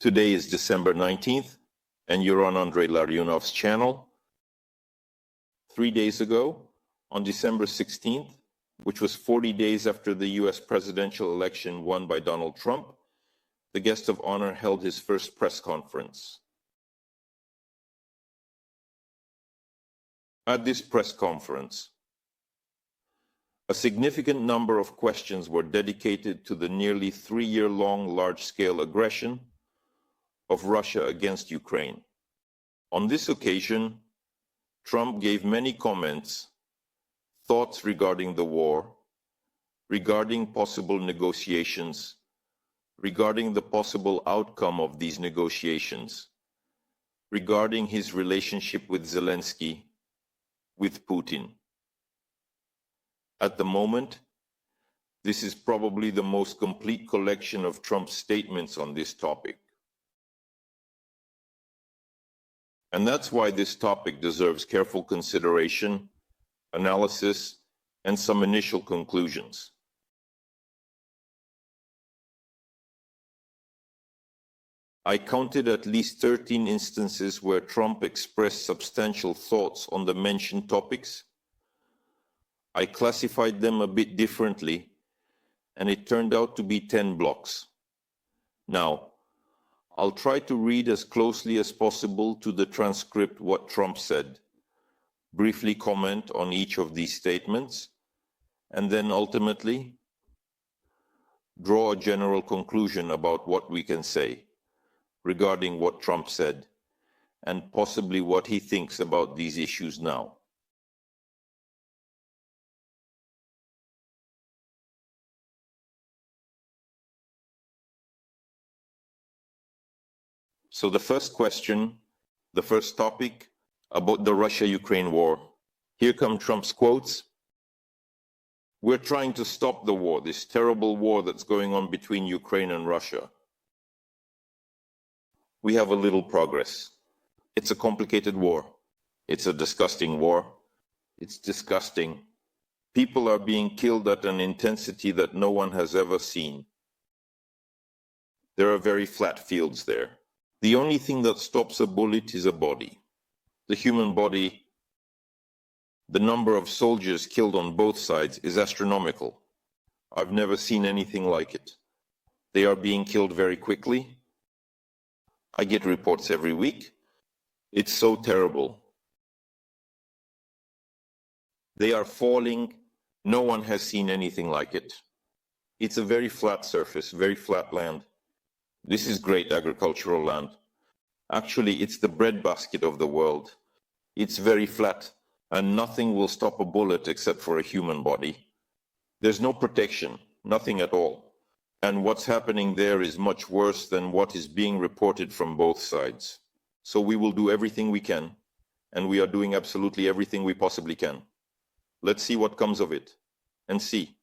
Today is December 19th, and you're on Andrei Larionov's channel. 3 days ago, on December 16th, which was 40 days after the US presidential election won by Donald Trump, the guest of honor held his first press conference. At this press conference, a significant number of questions were dedicated to the nearly 3-year-long large-scale aggression of Russia against Ukraine. On this occasion, Trump gave many comments, thoughts regarding the war, regarding possible negotiations, regarding the possible outcome of these negotiations, regarding his relationship with Zelensky, with Putin. At the moment, this is probably the most complete collection of Trump's statements on this topic. And that's why this topic deserves careful consideration, analysis, and some initial conclusions. I counted at least 13 instances where Trump expressed substantial thoughts on the mentioned topics. I classified them a bit differently, and it turned out to be 10 blocks. Now, I'll try to read as closely as possible to the transcript what Trump said, briefly comment on each of these statements, and then ultimately draw a general conclusion about what we can say regarding what Trump said, and possibly what he thinks about these issues now. So the first question, the first topic about the Russia-Ukraine war. Here come Trump's quotes. We're trying to stop the war, this terrible war that's going on between Ukraine and Russia. We have a little progress. It's a complicated war. It's a disgusting war. It's disgusting. People are being killed at an intensity that no one has ever seen. There are very flat fields there. The only thing that stops a bullet is a body. The human body, the number of soldiers killed on both sides is astronomical. I've never seen anything like it. They are being killed very quickly. I get reports every week. It's so terrible. They are falling. No one has seen anything like it. It's a very flat surface, very flat land. This is great agricultural land. Actually, it's the breadbasket of the world. It's very flat, and nothing will stop a bullet except for a human body. There's no protection, nothing at all. And what's happening there is much worse than what is being reported from both sides. So we will do everything we can, and we are doing absolutely everything we possibly can. Let's see what comes of it, and see.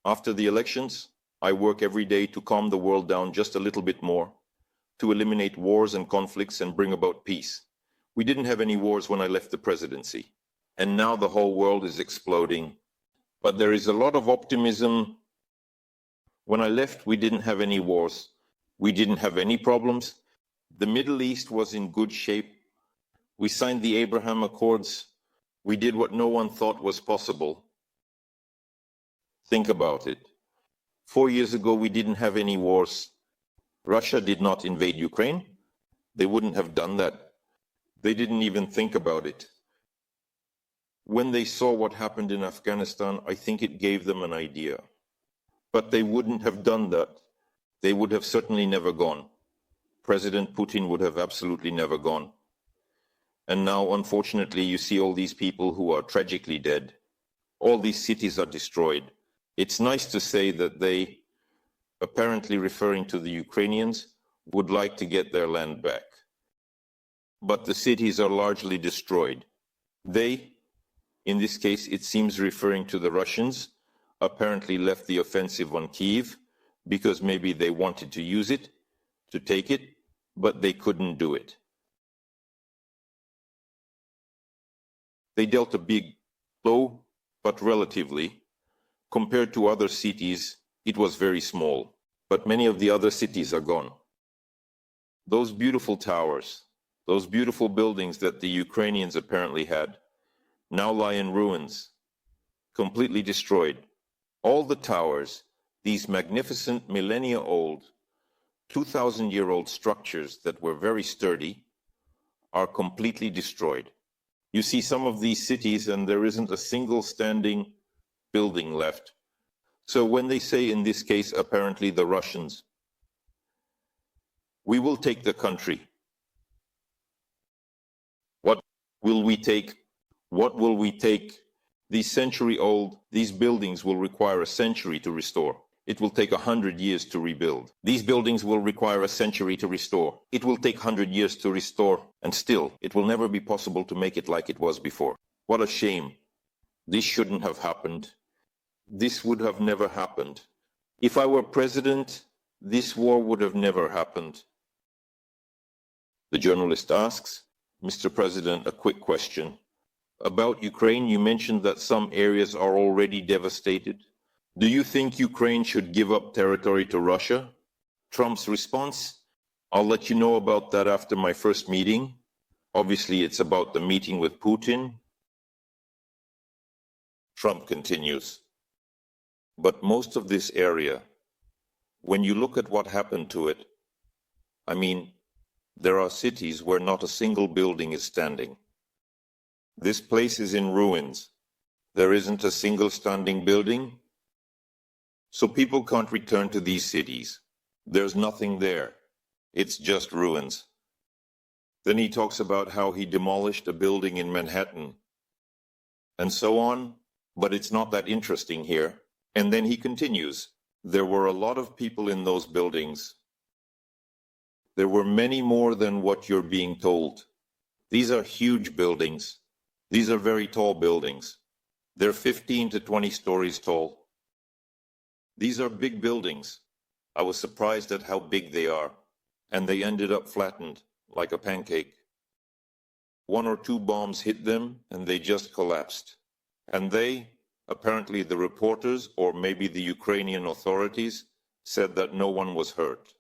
After the elections, I work every day to calm the world down just a little bit more, to eliminate wars and conflicts and bring about peace. We didn't have any wars when I left the presidency, and now the whole world is exploding. But there is a lot of optimism. When I left, we didn't have any wars. We didn't have any problems. The Middle East was in good shape. We signed the Abraham Accords. We did what no one thought was possible. Think about it. 4 years ago, we didn't have any wars. Russia did not invade Ukraine. They wouldn't have done that. They didn't even think about it. When they saw what happened in Afghanistan, I think it gave them an idea. But they wouldn't have done that. They would have certainly never gone. President Putin would have absolutely never gone. And now, unfortunately, you see all these people who are tragically dead. All these cities are destroyed. It's nice to say that they, apparently referring to the Ukrainians, would like to get their land back. But the cities are largely destroyed. They, in this case, it seems referring to the Russians, apparently left the offensive on Kyiv because maybe they wanted to use it, to take it, but they couldn't do it. They dealt a big blow, but relatively, compared to other cities, it was very small. But many of the other cities are gone. Those beautiful towers, those beautiful buildings that the Ukrainians apparently had, now lie in ruins, completely destroyed. All the towers, these magnificent millennia-old, 2,000-year-old structures that were very sturdy, are completely destroyed. You see some of these cities and there isn't a single standing building left. So when they say, in this case, apparently the Russians, we will take the country. What will we take? What will we take? These century-old, these buildings will require a century to restore. It will take 100 years to rebuild. These buildings will require a century to restore. It will take 100 years to restore, and still, it will never be possible to make it like it was before. What a shame. This shouldn't have happened. This would have never happened. If I were president, this war would have never happened. The journalist asks, Mr. President, a quick question. About Ukraine, you mentioned that some areas are already devastated. Do you think Ukraine should give up territory to Russia? Trump's response, I'll let you know about that after my first meeting. Obviously, it's about the meeting with Putin. Trump continues, but most of this area, when you look at what happened to it, I mean, there are cities where not a single building is standing. This place is in ruins. There isn't a single standing building. So people can't return to these cities. There's nothing there. It's just ruins. Then he talks about how he demolished a building in Manhattan, and so on, but it's not that interesting here. And then he continues, there were a lot of people in those buildings. There were many more than what you're being told. These are huge buildings. These are very tall buildings. They're 15 to 20 stories tall. These are big buildings. I was surprised at how big they are, and they ended up flattened like a pancake. 1 or 2 bombs hit them, and they just collapsed. And they, apparently the reporters, or maybe the Ukrainian authorities, said that no one was hurt.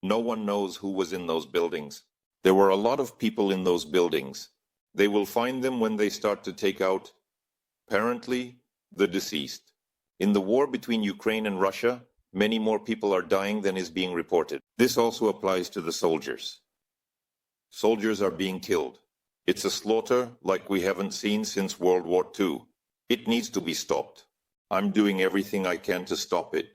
No one knows who was in those buildings. There were a lot of people in those buildings. They will find them when they start to take out, apparently, the deceased. In the war between Ukraine and Russia, many more people are dying than is being reported. This also applies to the soldiers. Soldiers are being killed. It's a slaughter like we haven't seen since World War II. It needs to be stopped. I'm doing everything I can to stop it.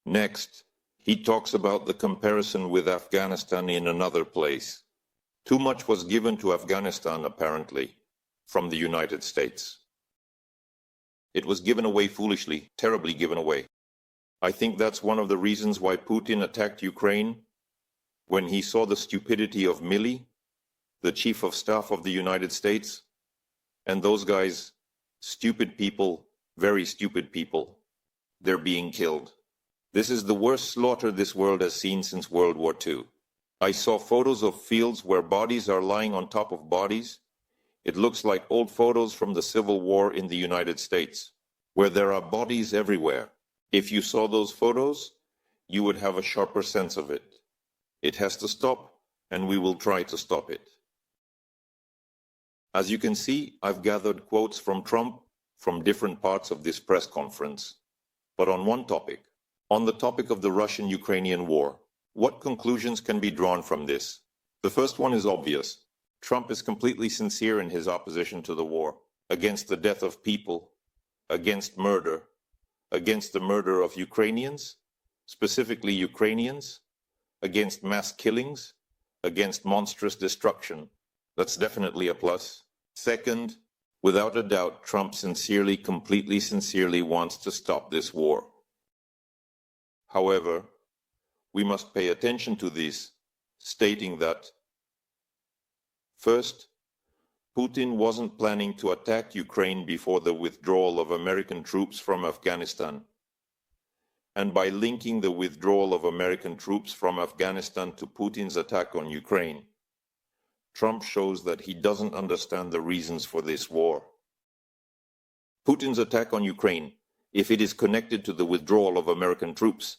Next, he talks about the comparison with Afghanistan in another place. Too much was given to Afghanistan, apparently, from the United States. It was given away foolishly, terribly given away. I think that's one of the reasons why Putin attacked Ukraine when he saw the stupidity of Milley, the chief of staff of the United States, and those guys, stupid people, very stupid people, they're being killed. This is the worst slaughter this world has seen since World War II. I saw photos of fields where bodies are lying on top of bodies. It looks like old photos from the Civil War in the United States, where there are bodies everywhere. If you saw those photos, you would have a sharper sense of it. It has to stop, and we will try to stop it. As you can see, I've gathered quotes from Trump from different parts of this press conference. But on one topic, on the topic of the Russian-Ukrainian war, what conclusions can be drawn from this? The first one is obvious. Trump is completely sincere in his opposition to the war, against the death of people, against murder, against the murder of Ukrainians, specifically Ukrainians, against mass killings, against monstrous destruction. That's definitely a plus. Second, without a doubt, Trump sincerely, completely sincerely wants to stop this war. However, we must pay attention to this, stating that first, Putin wasn't planning to attack Ukraine before the withdrawal of American troops from Afghanistan. And by linking the withdrawal of American troops from Afghanistan to Putin's attack on Ukraine, Trump shows that he doesn't understand the reasons for this war. Putin's attack on Ukraine, if it is connected to the withdrawal of American troops,